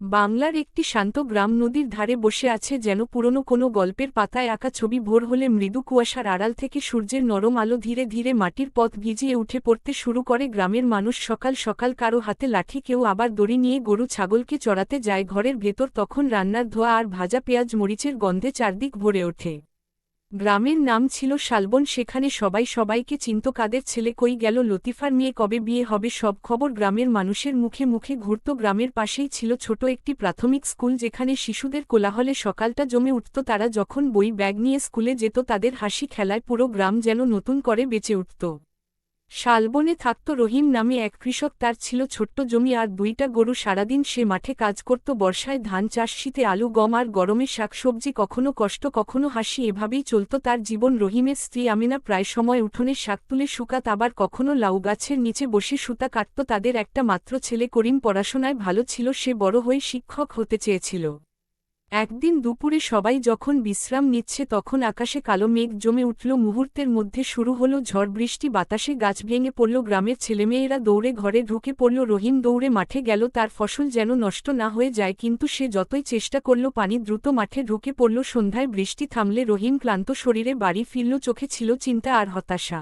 বাংলার একটি শান্ত গ্রাম নদীর ধারে বসে আছে যেন পুরনো কোনো গল্পের পাতায় আঁকা ছবি। ভোর হলে মৃদু কুয়াশার আড়াল থেকে সূর্যের নরম আলো ধীরে ধীরে মাটির পথ ভিজিয়ে উঠে পড়তে শুরু করে। গ্রামের মানুষ সকাল সকাল কারো হাতে লাঠি, কেউ আবার দড়ি নিয়ে গরু ছাগলকে চড়াতে যায়। ঘরের ভেতর তখন রান্নার ধোঁয়া আর ভাজা পেঁয়াজ মরিচের গন্ধে চারদিক ভরে ওঠে। গ্রামের নাম ছিল শালবন। সেখানে সবাই সবাইকে চিনত। কাদের ছেলে কই গেল, লতিফার মেয়ে কবে বিয়ে হবে, সব খবর গ্রামের মানুষের মুখে মুখে ঘুরত। গ্রামের পাশেই ছিল ছোট একটি প্রাথমিক স্কুল, যেখানে শিশুদের কোলাহলে সকালটা জমে উঠত। তারা যখন বই ব্যাগ নিয়ে স্কুলে যেত, তাদের হাসি খেলায় পুরো গ্রাম যেন নতুন করে বেঁচে উঠত। শালবনে থাকত রহিম নামে এক কৃষক। তার ছিল ছোট্ট জমি আর 2টা গরু। সারাদিন সে মাঠে কাজ করত, বর্ষায় ধান চাষ, শীতে আলু গম আর গরমে শাকসবজি। কখনো কষ্ট কখনো হাসি, এভাবেই চলত তার জীবন। রহিমের স্ত্রী আমিনা প্রায় সময় উঠোনে শাক তুলে শুকাত, আবার কখনো লাউ গাছের নিচে বসে সুতা কাটত। তাদের একটা মাত্র ছেলে করিম পড়াশোনায় ভালো ছিল, সে বড় হয়ে শিক্ষক হতে চেয়েছিল। একদিন দুপুরে সবাই যখন বিশ্রাম নিচ্ছে, তখন আকাশে কালো মেঘ জমে উঠল। মুহূর্তের মধ্যে শুরু হলো ঝড় বৃষ্টি, বাতাসে গাছ ভেঙে পড়ল। গ্রামের ছেলেমেয়েরা দৌড়ে ঘরে ঢুকে পড়ল। রহিম দৌড়ে মাঠে গেল, তার ফসল যেন নষ্ট না হয়ে যায়। কিন্তু সে যতই চেষ্টা করল, পানি দ্রুত মাঠে ঢুকে পড়ল। সন্ধ্যায় বৃষ্টি থামলে রহিম ক্লান্ত শরীরে বাড়ি ফিরল, চোখে ছিল চিন্তা আর হতাশা।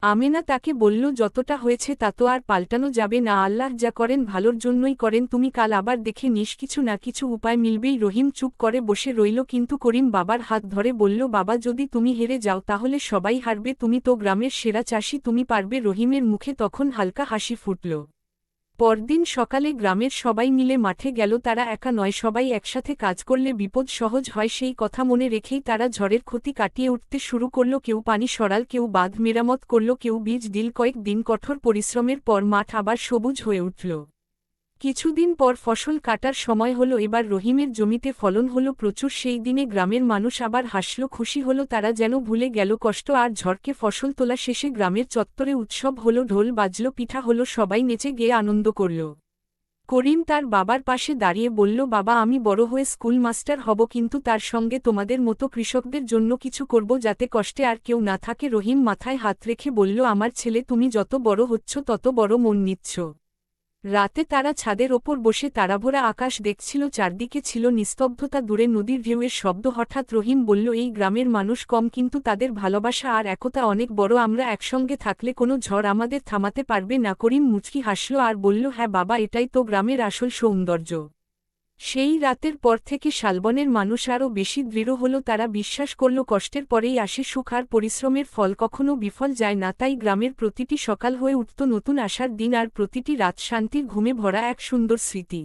আমেনা তাকে বলল, যতটা হয়েছে তা তো আর পাল্টানো যাবে না, আল্লাহ যা করেন ভালোর জন্যই করেন, তুমি কাল আবার দেখে নিস, কিছু না কিছু উপায় মিলবেই। রহিম চুপ করে বসে রইল, কিন্তু করিম বাবার হাত ধরে বলল, বাবা যদি তুমি হেরে যাও তাহলে সবাই হারবে, তুমি তো গ্রামের সেরা চাষি, তুমি পারবে। রহিমের মুখে তখন হালকা হাসি ফুটল। পরদিন সকালে গ্রামের সবাই মিলে মাঠে গেল। তারা একা নয়, সবাই একসাথে কাজ করলে বিপদ সহজ হয়, সেই কথা মনে রেখেই তারা ঝড়ের ক্ষতি কাটিয়ে উঠতে শুরু করল। কেউ পানি সরাল, কেউ বাঁধ মেরামত করল, কেউ বীজ দিল। কয়েকদিন কঠোর পরিশ্রমের পর মাঠ আবার সবুজ হয়ে উঠল। কিছুদিন পর ফসল কাটার সময় হলো। এবার রহিমের জমিতে ফলন হলো প্রচুর। সেই দিনে গ্রামের মানুষ আবার হাসল, খুশি হলো। তারা যেন ভুলে গেল কষ্ট আর ঝড়কে। ফসল তোলা শেষে গ্রামের চত্বরে উৎসব হলো, ঢোল বাজল, পিঠা হলো, সবাই নেচে গেয়ে আনন্দ করল। করিম তার বাবার পাশে দাঁড়িয়ে বলল, বাবা আমি বড় হয়ে স্কুল মাস্টার হব, কিন্তু তার সঙ্গে তোমাদের মতো কৃষকদের জন্য কিছু করব, যাতে কষ্টে আর কেউ না থাকে। রহিম মাথায় হাত রেখে বলল, আমার ছেলে, তুমি যত বড় হচ্ছ তত বড় মন নিচ্ছ। রাতে তারা ছাদের ওপর বসে তারাভরা আকাশ দেখছিল, চারদিকে ছিল নিস্তব্ধতা, দূরে নদীর ঢেউয়ের শব্দ। হঠাৎ রহিম বলল, এই গ্রামের মানুষ কম, কিন্তু তাদের ভালোবাসা আর একতা অনেক বড়, আমরা একসঙ্গে থাকলে কোনো ঝড় আমাদের থামাতে পারবে না। করিম মুচকি হাসল আর বলল, হ্যাঁ বাবা, এটাই তো গ্রামের আসল সৌন্দর্য। সেই রাতের পর থেকে শালবনের মানুষ আরও বেশি দৃঢ় হল। তারা বিশ্বাস করল, কষ্টের পরেই আসে সুখ, আর পরিশ্রমের ফল কখনো বিফল যায় না। তাই গ্রামের প্রতিটি সকাল হয়ে উঠত নতুন আশার দিন, আর প্রতিটি রাত শান্তির ঘুমে ভরা এক সুন্দর স্মৃতি।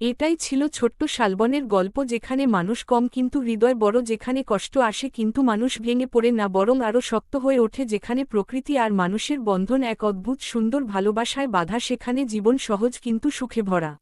এটাই ছিল ছোট্ট শালবনের গল্প, যেখানে মানুষ কম কিন্তু হৃদয় বড়, যেখানে কষ্ট আসে কিন্তু মানুষ ভেঙে পড়ে না, বরং আরও শক্ত হয়ে ওঠে, যেখানে প্রকৃতি আর মানুষের বন্ধন এক অদ্ভুত সুন্দর ভালোবাসায় বাঁধা, সেখানে জীবন সহজ কিন্তু সুখে ভরা।